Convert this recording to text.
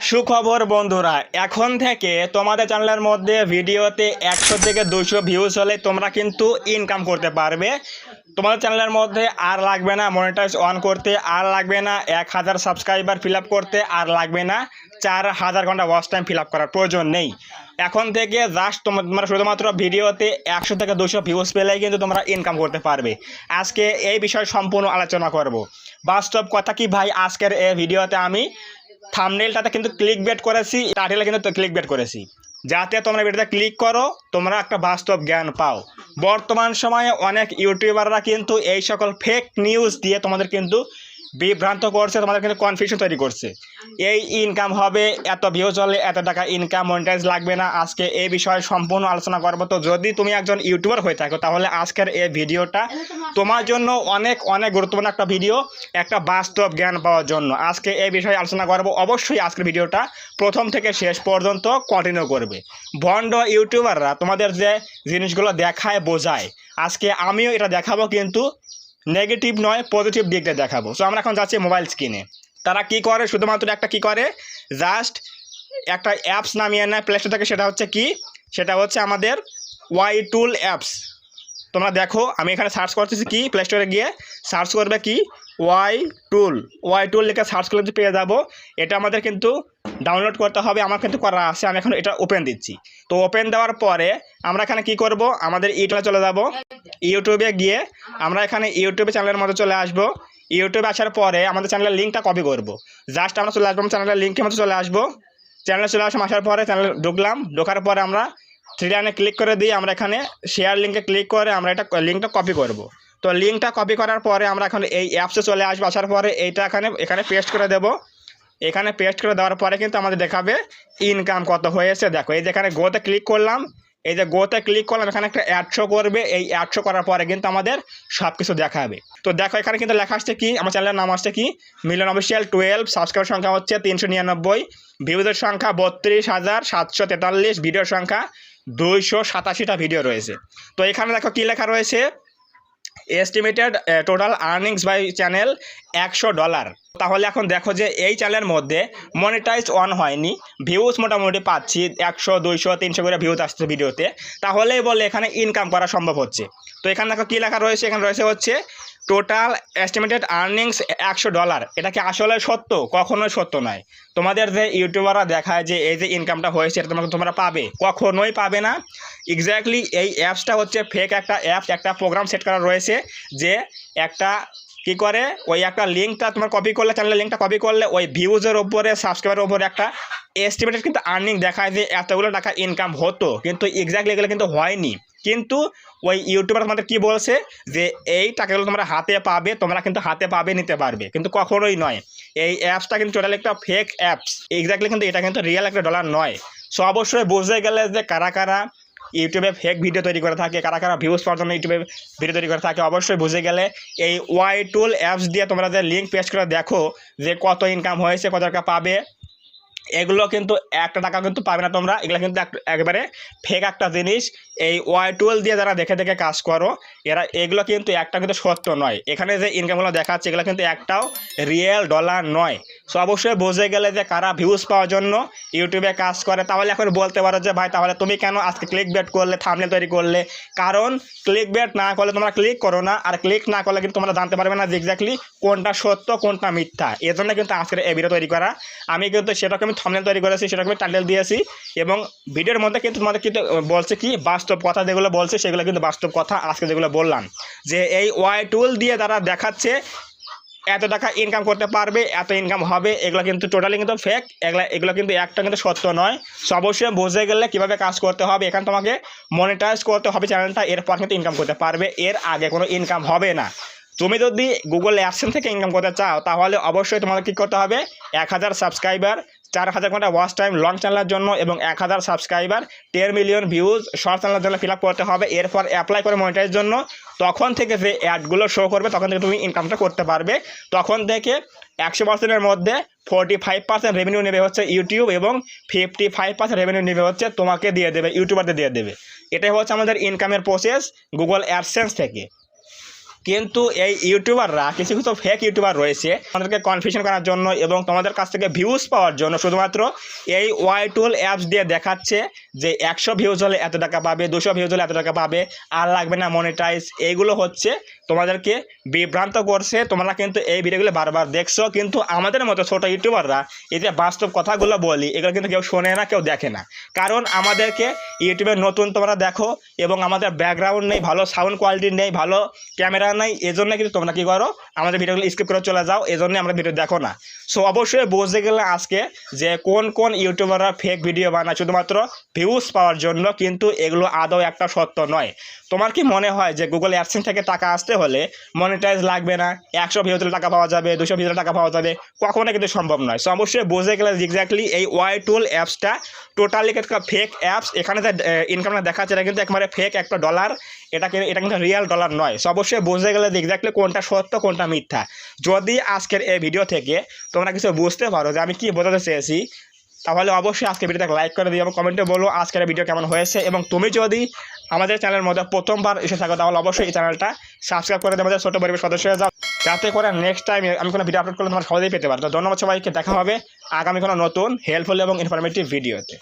সুখবর বন্ধুরা, এখন থেকে তোমাদের চ্যানেলের মধ্যে ভিডিওতে 100 থেকে 200 ভিউজ হলে তোমরা কিন্তু ইনকাম করতে পারবে। তোমাদের চ্যানেলের মধ্যে আর লাগবে না মনিটাইজ অন করতে, আর লাগবে না 1000 সাবস্ক্রাইবার ফিল আপ করতে, আর লাগবে না 4000 ঘন্টা ওয়াচ টাইম ফিল আপ করার প্রয়োজন নেই। এখন থেকে জাস্ট তোমরা শুধুমাত্র ভিডিওতে 100 থেকে 200 ভিউজ পেলেই কিন্তু তোমরা ইনকাম করতে পারবে। আজকে এই বিষয়ে সম্পূর্ণ আলোচনা করব। বাস্তব কথা কি ভাই, আজকের এই ভিডিওতে আমি থাম্বনেলটাতে কিন্তু ক্লিক বেট করেছি, টাইটেলে কিন্তু ক্লিক বেট করেছি, যাতে তোমরা ভিডিওতে ক্লিক করো, তোমরা একটা বাস্তব জ্ঞান পাও। বর্তমান সময়ে অনেক ইউটিউবাররা কিন্তু এই সকল ফেক নিউজ দিয়ে তোমাদের কিন্তু বিভ্রান্ত করছে, তোমাদের কিন্তু কনফিউশন তৈরি করছে। এই ইনকাম হবে, এত ভিউজ হলে এত টাকা ইনকাম, মনিটাইজ লাগবে না। আজকে এই বিষয়ে সম্পূর্ণ আলোচনা করবো। তো যদি তুমি একজন ইউটিউবার হয়ে থাকো তাহলে আজকের এই ভিডিওটা তোমার জন্য অনেক অনেক গুরুত্বপূর্ণ একটা ভিডিও, একটা বাস্তব জ্ঞান পাওয়ার জন্য আজকে এই বিষয়ে আলোচনা করবো। অবশ্যই আজকের ভিডিওটা প্রথম থেকে শেষ পর্যন্ত কন্টিনিউ করবে। ভণ্ড ইউটিউবাররা তোমাদের যে জিনিসগুলো দেখায় বোঝায়, আজকে আমিও এটা দেখাবো, কিন্তু নেগেটিভ নয়, পজিটিভ দিকটা দেখাবো। সো আমরা এখন যাচ্ছি মোবাইল স্ক্রিনে। তারা কি করে, শুধুমাত্র একটা কি করে, জাস্ট একটা অ্যাপস নামিয়ে নেয় প্লে স্টোর থেকে। সেটা হচ্ছে আমাদের ওয়াই টুল অ্যাপস। তোমরা দেখো, আমি এখানে সার্চ করতেছি, কি প্লে স্টোরে গিয়ে সার্চ করবে কি ওয়াই টুল লিখে সার্চ করলে পেয়ে যাবো। এটা আমাদের কিন্তু ডাউনলোড করতে হবে, আমার কিন্তু করা আছে। আমি এখন এটা ওপেন দিচ্ছি। তো ওপেন দেওয়ার পরে আমরা এখানে কি করব, আমাদের ইউটিউবে চলে যাব। ইউটিউবে গিয়ে আমরা এখানে ইউটিউবে চ্যানেলের মধ্যে চলে আসব। ইউটিউবে আসার পরে আমাদের চ্যানেলের লিঙ্কটা কপি করব। জাস্ট আমরা চলে আসবো চ্যানেলের লিঙ্কের মধ্যে চলে আসবো। চ্যানেলে চলে আসার পরে চ্যানেলে ঢুকার পরে আমরা থ্রি লাইনে ক্লিক করে দিই। আমরা এখানে শেয়ার লিঙ্কে ক্লিক করে আমরা এটা লিঙ্কটা কপি করব। তো লিঙ্কটা কপি করার পরে আমরা এখন এই অ্যাপসে চলে আসবো। আসার পরে এইটা এখানে পেস্ট করে দেব। এখানে পেস্ট করে দেওয়ার পরে কিন্তু আমাদের দেখাবে ইনকাম কত হয়েছে। দেখো, এই যে এখানে গোতে ক্লিক করলাম, এখানে একটা অ্যাড শো করবে। এই অ্যাড শো করার পরে কিন্তু আমাদের সব কিছু দেখাবে। তো দেখো, এখানে কিন্তু লেখা আসছে কি, আমার চ্যানেলের নাম আসছে কি মিলন অফিসিয়াল 12, সাবস্ক্রাইবার সংখ্যা হচ্ছে 399, ভিউজের সংখ্যা 32,743, ভিডিওর সংখ্যা 287টা ভিডিও রয়েছে। তো এখানে দেখো কি লেখা রয়েছে, estimated total earnings by channel $100। তাহলে এখন দেখো যে এই চ্যানেলের মধ্যে মনিটাইজ অন হয়নি, ভিউজ মোটামুটি পাচ্ছি 100, 200, 300 করে ভিউজ আসছে ভিডিওতে, তাহলেই বলে এখানে ইনকাম করা সম্ভব হচ্ছে। তো এখানে দেখো কী লেখা রয়েছে, এখানে রয়েছে হচ্ছে টোটাল এস্টিমেটেড আর্নিংস $100। এটা কি আসলে সত্য? কখনোই সত্য নয়। তোমাদের যে ইউটিউবাররা দেখায় যে এই যে ইনকামটা হয়েছে, এটা তোমরা পাবে, কখনোই পাবে না। এক্স্যাক্টলি এই অ্যাপসটা হচ্ছে ফেক একটা অ্যাপস। একটা প্রোগ্রাম সেট করা রয়েছে যে একটা কি করে, ওই একটা লিঙ্কটা তোমার কপি করলে, চ্যানেলের লিঙ্কটা কপি করলে ওই ভিউজের ওপরে, সাবস্ক্রাইবারের ওপরে একটা এস্টিমেটেড কিন্তু আর্নিং দেখায় যে এতগুলো টাকা ইনকাম হতো, কিন্তু এক্স্যাক্টলি এগুলো কিন্তু হয়নি। কিন্তু ওই ইউটিউবার তোমাদের কি বলছে যে এই টাকাগুলো তোমরা হাতে পাবে, তোমরা কিন্তু হাতে পাবে, নিতে পারবে, কিন্তু কখনোই নয়। এই অ্যাপসটা কিন্তু টোটালি একটা ফেক অ্যাপস। এক্স্যাক্টলি কিন্তু এটা কিন্তু রিয়েল একটা ডলার নয়। সো অবশ্যই বুঝতে গেলে যে কারা কারা ইউটিউবে ফেক ভিডিও তৈরি করে থাকে, কারা কারা ভিউজ পাওয়ার জন্য ইউটিউবে ভিডিও তৈরি করে থাকে, অবশ্যই বুঝে গেলে এই ওয়াই টুল অ্যাপস দিয়ে তোমরা যে লিঙ্ক পেস্ট করে দেখো যে কত ইনকাম হয়েছে, কত টাকা পাবে, এগুলো কিন্তু একটা টাকা কিন্তু পাবে না তোমরা। এগুলো কিন্তু একবারে ফেক একটা জিনিস। এই ওয়াই টুল দিয়ে যারা দেখে দেখে কাজ করো, এগুলো কিন্তু একটা কিন্তু সত্য নয়। এখানে যে ইনকামগুলো দেখাচ্ছে এগুলো কিন্তু একটাও রিয়েল ডলার নয়। সো অবশ্যই বুঝে গেলে যে কারা ভিউজ পাওয়ার জন্য ইউটিউবে কাজ করে। তাহলে এখন বলতে পারো যে ভাই, তাহলে তুমি কেন আজকে ক্লিক বেট করলে, থাম্বনেল তৈরি করলে? কারণ ক্লিক বেট না করলে তোমরা ক্লিক করো না, আর ক্লিক না করলে কিন্তু তোমরা জানতে পারবে না যে এক্স্যাক্টলি কোনটা সত্য কোনটা মিথ্যা। এর জন্য কিন্তু আজকের এই ভিডিও তৈরি করা। আমি কিন্তু সেটাকে থাম্বনেল তৈরি করেছি, সেটাকে আমি টাইটেল দিয়েছি, এবং ভিডিওর মধ্যে কিন্তু তোমাদের কিন্তু বলছে কি বাস্তব কথা, যেগুলো বলছে সেগুলো কিন্তু বাস্তব কথা। আজকে যেগুলো বললাম যে এই ওয়াই টুল দিয়ে তারা দেখাচ্ছে এত টাকা ইনকাম করতে পারবে, এত ইনকাম হবে, এগুলো কিন্তু টোটালি কিন্তু ফেক। এগুলো কিন্তু একটা কিন্তু সত্য নয়। সো অবশ্যই বুঝে গেলে কীভাবে কাজ করতে হবে। এখানে তোমাকে মনিটাইজ করতে হবে চ্যানেলটা, এরপর কিন্তু ইনকাম করতে পারবে, এর আগে কোনো ইনকাম হবে না। তুমি যদি গুগল অ্যাডসেন্স থেকে ইনকাম করতে চাও তাহলে অবশ্যই তোমাকে কী করতে হবে, 1000 সাবস্ক্রাইবার, 4000 ঘন্টা ওয়াচ টাইম লং চ্যানেলের জন্য, এবং 1000 সাবস্ক্রাইবার, 10 মিলিয়ন ভিউজ শর্ট চ্যানেলের জন্য ফিল আপ করতে হবে। এরপর অ্যাপ্লাই করে মনিটাইজের জন্য, তখন থেকে যে অ্যাডগুলো শো করবে তখন থেকে তুমি ইনকামটা করতে পারবে। তখন থেকে 100%-এর মধ্যে 45% রেভিনিউ নেবে হচ্ছে ইউটিউব, এবং 55% রেভিনিউ নেবে হচ্ছে তোমাকে দিয়ে দেবে, ইউটিউবারদের দিয়ে দেবে। এটাই হচ্ছে আমাদের ইনকামের প্রসেস গুগল অ্যাডসেন্স থেকে। কিন্তু এই ইউটিউবাররা কিছু কিছু ফেক ইউটিউবার রয়েছে তোমাদেরকে কনফিউশন করার জন্য এবং তোমাদের কাছ থেকে ভিউজ পাওয়ার জন্য শুধুমাত্র এই ওয়াইটুল অ্যাপস দিয়ে দেখাচ্ছে যে 100 ভিউজ হলে এত টাকা পাবে, 200 ভিউজ হলে এত টাকা পাবে, আর লাগবে না মনিটাইজ। এইগুলো হচ্ছে তোমাদেরকে বিভ্রান্ত করছে। তোমরা কিন্তু এই ভিডিওগুলো বারবার দেখছো, কিন্তু আমাদের মতো ছোটো ইউটিউবাররা এই যে বাস্তব কথাগুলো বলি এগুলো কিন্তু কেউ শোনে না, কেউ দেখে না। কারণ আমাদেরকে ইউটিউবে নতুন তোমরা দেখো এবং আমাদের ব্যাকগ্রাউন্ড নেই, ভালো সাউন্ড কোয়ালিটি নেই, ভালো ক্যামেরা নেই, এজন্য কিন্তু তোমরা কী করো আমাদের ভিডিওগুলো স্কিপ করে চলে যাও, এজন্য আমরা ভিডিও দেখো না। সো অবশ্যই বুঝতে গেলে আজকে যে কোন কোন ইউটিউবাররা ফেক ভিডিও বানায় শুধুমাত্র ভিউজ পাওয়ার জন্য, কিন্তু এগুলো আদৌ একটা সত্য নয়। তোমার কি মনে হয় যে গুগল অ্যাডসেন্স থেকে টাকা আসতে হলে মনিটাইজ লাগবে না, 100 ভিউজ হলে টাকা পাওয়া যাবে, 200 ভিউজ হলে টাকা পাওয়া যাবে? কখনো কিন্তু সম্ভব নয়। সো অবশ্যই বুঝতে গেলে এক্স্যাক্টলি এই ওয়াইটুল অ্যাপসটা টোটালি একটা ফেক অ্যাপস। এখানে যে ইনকামটা দেখাচ্ছে এটা কিন্তু একবারে ফেক একটা ডলার, এটা কিন্তু রিয়েল ডলার নয়। সো অবশ্যই বুঝতে গেলে এক্স্যাক্টলি কোনটা সত্য কোনটা মিথ্যা। যদি আজকের এই ভিডিও থেকে তোমরা কিছু বুঝতে পারো যে আমি কি বোঝাতে চেয়েছি, তাহলে অবশ্যই আজকে ভিডিওটাকে লাইক করে দিও এবং কমেন্টে বলো আজকের ভিডিও কেমন হয়েছে। এবং তুমি যদি আমাদের চ্যানেলের মধ্যে প্রথমবার এসে থাকো তাহলে অবশ্যই এই চ্যানেলটা সাবস্ক্রাইব করে আমাদের ছোটো পরিবার সদস্য হয়ে যাও, যাতে করে নেক্সট টাইম আমি কোনো ভিডিও আপলোড করলে তোমার সহজেই পেতে পারো। তো ধন্যবাদ সবাইকে, দেখা হবে আগামী কোনো নতুন হেল্পফুল এবং ইনফরমেটিভ ভিডিওতে।